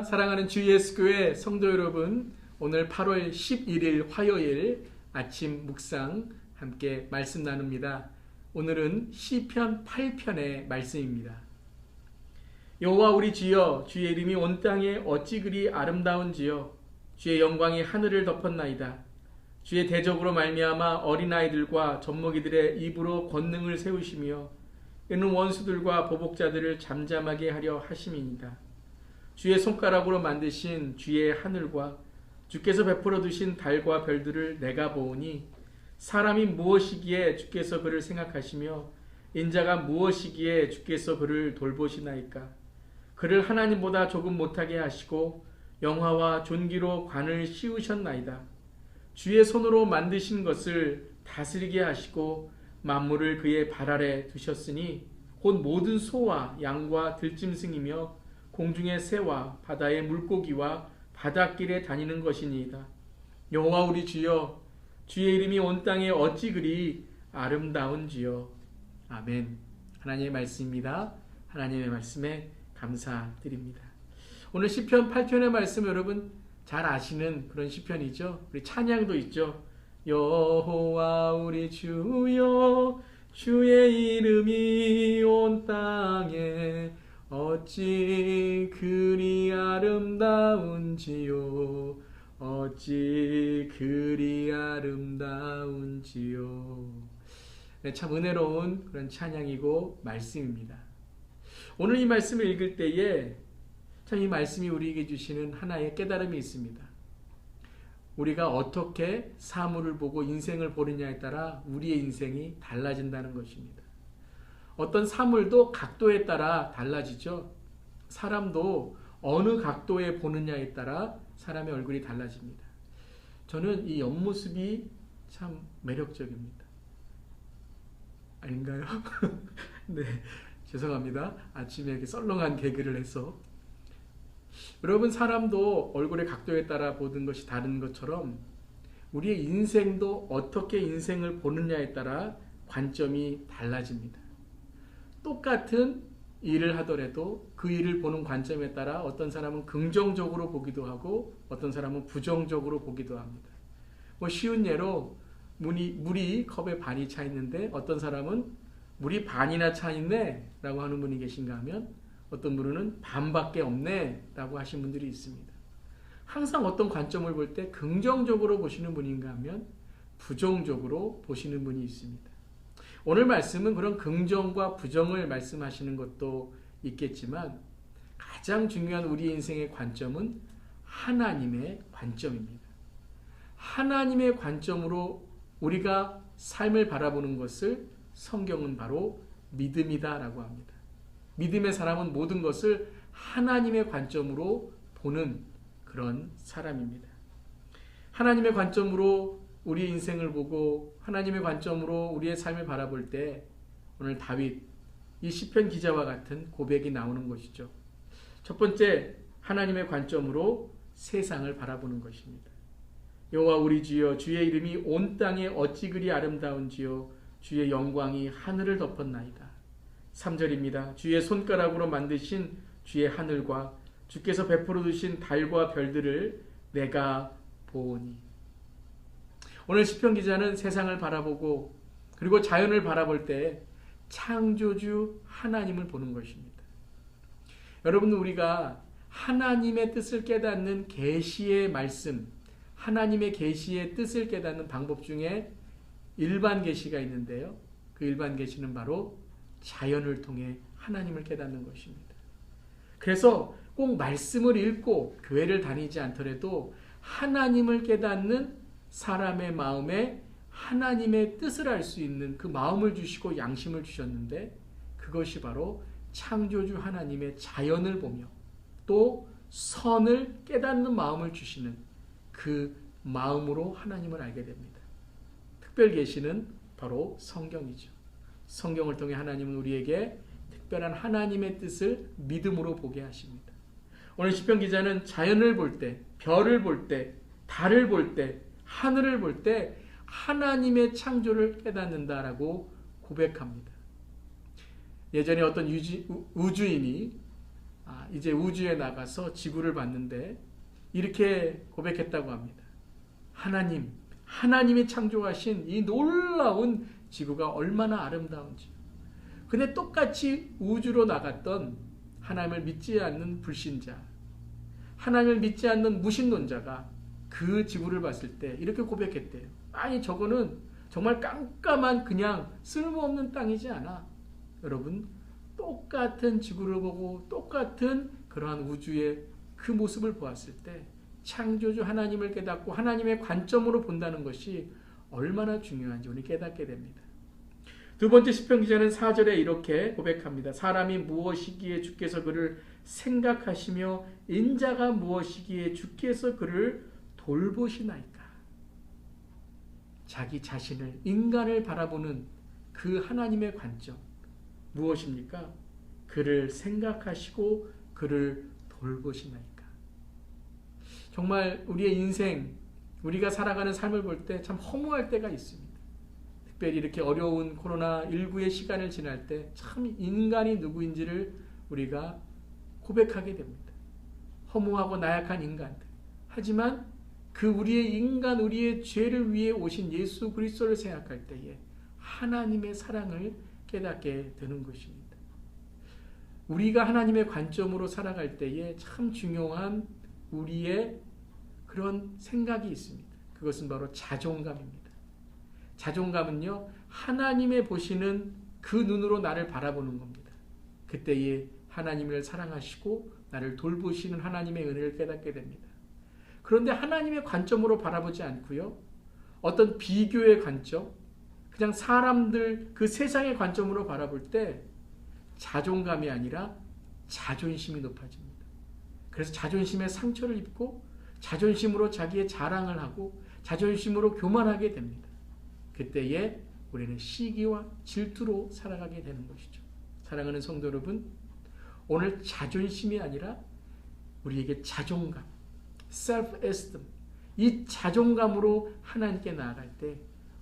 사랑하는 주 예수교회 성도 여러분, 오늘 8월 11일 화요일 아침 묵상 함께 말씀 나눕니다. 오늘은 시편 8편의 말씀입니다. 여호와 우리 주여, 주의 이름이 온 땅에 어찌 그리 아름다운지요. 주의 영광이 하늘을 덮었나이다. 주의 대적으로 말미암아 어린아이들과 젖먹이들의 입으로 권능을 세우시며 이는 원수들과 보복자들을 잠잠하게 하려 하심이니이다. 주의 손가락으로 만드신 주의 하늘과 주께서 베풀어 두신 달과 별들을 내가 보오니 사람이 무엇이기에 주께서 그를 생각하시며 인자가 무엇이기에 주께서 그를 돌보시나이까. 그를 하나님보다 조금 못하게 하시고 영화와 존귀로 관을 씌우셨나이다. 주의 손으로 만드신 것을 다스리게 하시고 만물을 그의 발 아래 두셨으니 곧 모든 소와 양과 들짐승이며 공중의 새와 바다의 물고기와 바닷길에 다니는 것이니이다. 여호와 우리 주여, 주의 이름이 온 땅에 어찌 그리 아름다운지요. 아멘. 하나님의 말씀입니다. 하나님의 말씀에 감사드립니다. 오늘 시편 8편의 말씀 여러분 잘 아시는 그런 시편이죠. 우리 찬양도 있죠. 여호와 우리 주여, 주의 이름이 온 땅에 어찌 그리 아름다운지요. 어찌 그리 아름다운지요. 참 은혜로운 그런 찬양이고 말씀입니다. 오늘 이 말씀을 읽을 때에 참 이 말씀이 우리에게 주시는 하나의 깨달음이 있습니다. 우리가 어떻게 사물을 보고 인생을 보느냐에 따라 우리의 인생이 달라진다는 것입니다. 어떤 사물도 각도에 따라 달라지죠. 사람도 어느 각도에 보느냐에 따라 사람의 얼굴이 달라집니다. 저는 이 옆모습이 참 매력적입니다. 아닌가요? 네, 죄송합니다. 아침에 이렇게 썰렁한 개그를 해서. 여러분, 사람도 얼굴의 각도에 따라 보는 것이 다른 것처럼 우리의 인생도 어떻게 인생을 보느냐에 따라 관점이 달라집니다. 똑같은 일을 하더라도 그 일을 보는 관점에 따라 어떤 사람은 긍정적으로 보기도 하고 어떤 사람은 부정적으로 보기도 합니다. 쉬운 예로 물이 컵에 반이 차 있는데 어떤 사람은 물이 반이나 차 있네 라고 하는 분이 계신가 하면 어떤 분은 반밖에 없네 라고 하신 분들이 있습니다. 항상 어떤 관점을 볼 때 긍정적으로 보시는 분인가 하면 부정적으로 보시는 분이 있습니다. 오늘 말씀은 그런 긍정과 부정을 말씀하시는 것도 있겠지만 가장 중요한 우리 인생의 관점은 하나님의 관점입니다. 하나님의 관점으로 우리가 삶을 바라보는 것을 성경은 바로 믿음이다 라고 합니다. 믿음의 사람은 모든 것을 하나님의 관점으로 보는 그런 사람입니다. 하나님의 관점으로 우리의 인생을 보고 하나님의 관점으로 우리의 삶을 바라볼 때 오늘 다윗, 이 시편 기자와 같은 고백이 나오는 것이죠. 첫 번째, 하나님의 관점으로 세상을 바라보는 것입니다. 여호와 우리 주여, 주의 이름이 온 땅에 어찌 그리 아름다운지요. 주의 영광이 하늘을 덮었나이다. 3절입니다. 주의 손가락으로 만드신 주의 하늘과 주께서 베풀어 두신 달과 별들을 내가 보오니. 오늘 시편 기자는 세상을 바라보고 그리고 자연을 바라볼 때 창조주 하나님을 보는 것입니다. 여러분, 우리가 하나님의 뜻을 깨닫는 계시의 말씀, 하나님의 계시의 뜻을 깨닫는 방법 중에 일반 계시가 있는데요. 그 일반 계시는 바로 자연을 통해 하나님을 깨닫는 것입니다. 그래서 꼭 말씀을 읽고 교회를 다니지 않더라도 하나님을 깨닫는 사람의 마음에 하나님의 뜻을 알 수 있는 그 마음을 주시고 양심을 주셨는데 그것이 바로 창조주 하나님의 자연을 보며 또 선을 깨닫는 마음을 주시는 그 마음으로 하나님을 알게 됩니다. 특별 계시는 바로 성경이죠. 성경을 통해 하나님은 우리에게 특별한 하나님의 뜻을 믿음으로 보게 하십니다. 오늘 시편 기자는 자연을 볼 때, 별을 볼 때, 달을 볼 때, 하늘을 볼 때 하나님의 창조를 깨닫는다라고 고백합니다. 예전에 어떤 우주인이 이제 우주에 나가서 지구를 봤는데 이렇게 고백했다고 합니다. 하나님이 창조하신 이 놀라운 지구가 얼마나 아름다운지. 근데 똑같이 우주로 나갔던 하나님을 믿지 않는 불신자, 하나님을 믿지 않는 무신론자가 그 지구를 봤을 때 이렇게 고백했대요. 아니, 저거는 정말 깜깜한 그냥 쓸모없는 땅이지 않아. 여러분, 똑같은 지구를 보고 똑같은 그러한 우주의 그 모습을 보았을 때 창조주 하나님을 깨닫고 하나님의 관점으로 본다는 것이 얼마나 중요한지 우리 깨닫게 됩니다. 두 번째 시편 기자는 4절에 이렇게 고백합니다. 사람이 무엇이기에 주께서 그를 생각하시며 인자가 무엇이기에 주께서 그를 돌보시나이까. 자기 자신을, 인간을 바라보는 그 하나님의 관점 무엇입니까? 그를 생각하시고 그를 돌보시나이까. 정말 우리의 인생, 우리가 살아가는 삶을 볼 때 참 허무할 때가 있습니다. 특별히 이렇게 어려운 코로나19의 시간을 지날 때 참 인간이 누구인지를 우리가 고백하게 됩니다. 허무하고 나약한 인간들. 하지만 그 우리의 죄를 위해 오신 예수 그리스도를 생각할 때에 하나님의 사랑을 깨닫게 되는 것입니다. 우리가 하나님의 관점으로 살아갈 때에 참 중요한 우리의 그런 생각이 있습니다. 그것은 바로 자존감입니다. 자존감은요, 하나님의 보시는 그 눈으로 나를 바라보는 겁니다. 그때에 하나님을 사랑하시고 나를 돌보시는 하나님의 은혜를 깨닫게 됩니다. 그런데 하나님의 관점으로 바라보지 않고요, 어떤 비교의 관점, 그냥 사람들 그 세상의 관점으로 바라볼 때 자존감이 아니라 자존심이 높아집니다. 그래서 자존심에 상처를 입고 자존심으로 자기의 자랑을 하고 자존심으로 교만하게 됩니다. 그때에 우리는 시기와 질투로 살아가게 되는 것이죠. 사랑하는 성도 여러분, 오늘 자존심이 아니라 우리에게 자존감, self-esteem, 이 자존감으로 하나님께 나아갈 때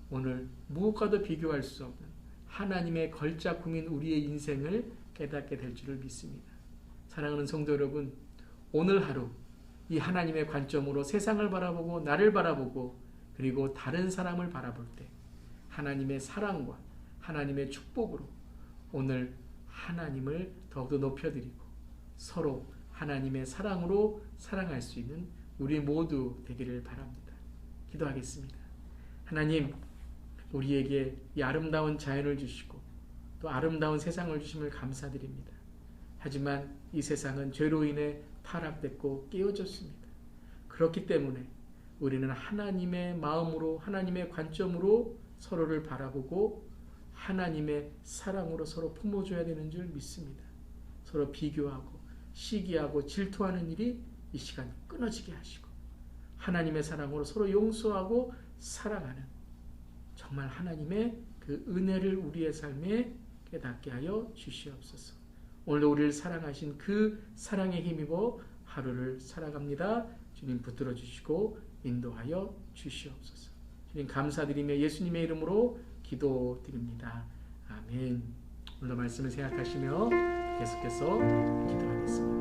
오늘 무엇과도 비교할 수 없는 하나님의 걸작품인 우리의 인생을 깨닫게 될 줄을 믿습니다. 사랑하는 성도 여러분, 오늘 하루 이 하나님의 관점으로 세상을 바라보고 나를 바라보고 그리고 다른 사람을 바라볼 때 하나님의 사랑과 하나님의 축복으로 오늘 하나님을 더욱더 높여드리고 서로 하나님의 사랑으로 사랑할 수 있는 우리 모두 되기를 바랍니다. 기도하겠습니다. 하나님, 우리에게 이 아름다운 자연을 주시고 또 아름다운 세상을 주심을 감사드립니다. 하지만 이 세상은 죄로 인해 타락됐고 깨어졌습니다. 그렇기 때문에 우리는 하나님의 마음으로 하나님의 관점으로 서로를 바라보고 하나님의 사랑으로 서로 품어줘야 되는 줄 믿습니다. 서로 비교하고 시기하고 질투하는 일이 이 시간 끊어지게 하시고 하나님의 사랑으로 서로 용서하고 사랑하는 정말 하나님의 그 은혜를 우리의 삶에 깨닫게 하여 주시옵소서. 오늘도 우리를 사랑하신 그 사랑에 힘입어 하루를 살아갑니다. 주님 붙들어 주시고 인도하여 주시옵소서. 주님 감사드리며 예수님의 이름으로 기도드립니다. 아멘. 오늘도 말씀을 생각하시며 계속해서 기도하겠습니다.